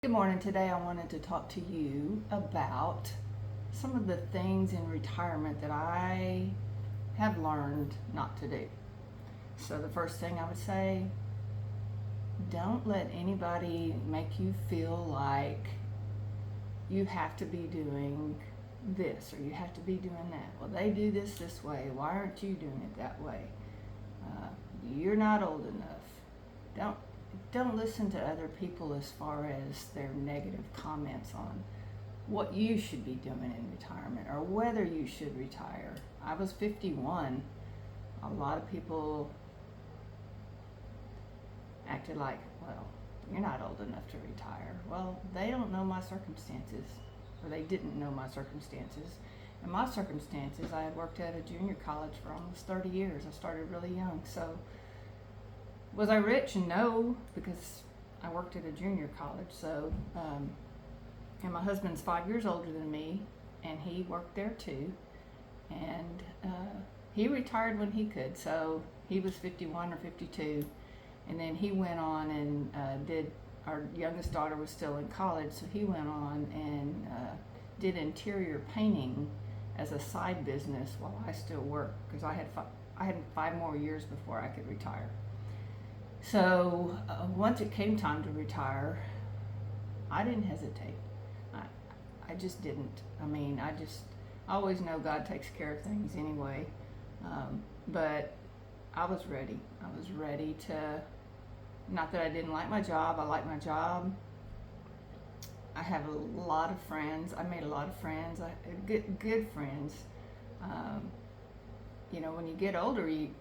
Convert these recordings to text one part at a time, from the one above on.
Good morning. Today I wanted to talk to you about some of the things in retirement that I have learned not to do. So the first thing I would say, don't let anybody make you feel like you have to be doing this or you have to be doing that. Well, they do this way. Why aren't you doing it that way? You're not old enough. Don't listen to other people as far as their negative comments on what you should be doing in retirement or whether you should retire. I was 51. A lot of people acted like, well, you're not old enough to retire. Well, they don't know my circumstances, or they didn't know my circumstances. In my circumstances, I had worked at a junior college for almost 30 years. I started really young, so was I rich? No, because I worked at a junior college. So, and my husband's 5 years older than me, and he worked there too. And he retired when he could. So he was 51 or 52, and then he went on and did. Our youngest daughter was still in college, so he went on and did interior painting as a side business while I still worked, because I had 5 more years before I could retire. So once it came time to retire, I didn't hesitate. I just didn't. I always know God takes care of things anyway. But I was ready. I was ready to, not that I didn't like my job. I liked my job. I have a lot of friends. I made a lot of friends. Good friends. When you get older, you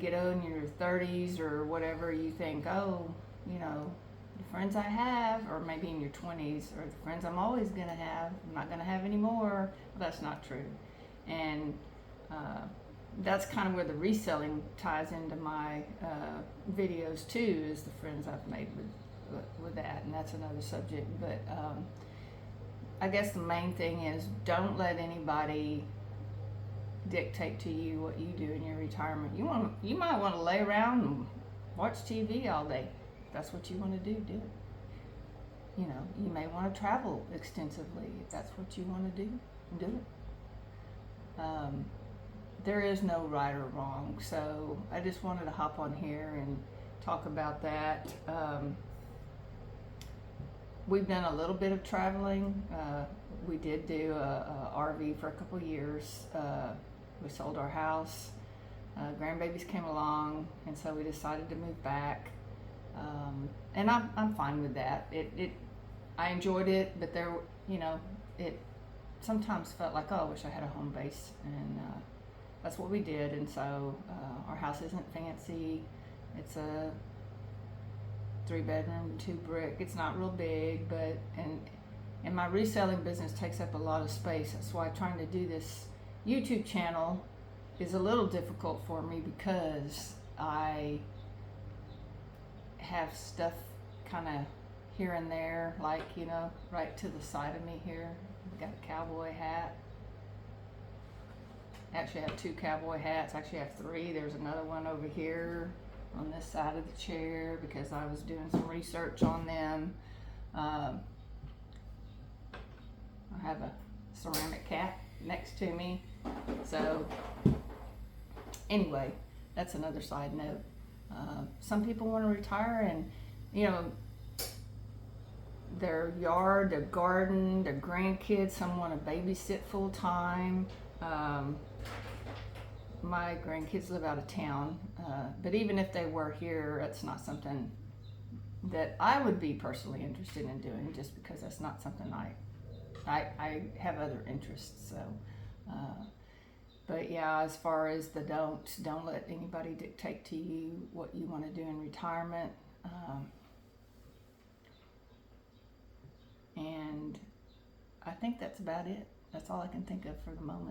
get in your 30s or whatever, you think, the friends I have, or maybe in your 20s, or the friends I'm always going to have, I'm not going to have anymore. Well, that's not true. And that's kind of where the reselling ties into my videos too, is the friends I've made with that, and that's another subject. But I guess the main thing is, don't let anybody dictate to you what you do in your retirement. You might want to lay around and watch TV all day. If that's what you want to do it. You may want to travel extensively. If that's what you want to do it. There is no right or wrong, so I just wanted to hop on here and talk about that. We've done a little bit of traveling. We did do a RV for a couple years. We sold our house. Grandbabies came along, and so we decided to move back. And I'm fine with that. I enjoyed it, but it sometimes felt like, I wish I had a home base, and that's what we did. And so our house isn't fancy. It's a 3-bedroom, 2 brick. It's not real big, but and my reselling business takes up a lot of space. That's why trying to do this YouTube channel is a little difficult for me, because I have stuff kind of here and there, like, right to the side of me here. I've got a cowboy hat. Actually, I have 2 cowboy hats. Actually, I have 3. There's another one over here on this side of the chair, because I was doing some research on them. I have a ceramic cat next to me. So anyway, that's another side note. Some people want to retire, and their yard, their garden, their grandkids, some want to babysit full time. My grandkids live out of town, but even if they were here, that's not something that I would be personally interested in doing, just because that's not something I have other interests. So but yeah, as far as the don't let anybody dictate to you what you want to do in retirement. And I think that's about it. That's all I can think of for the moment.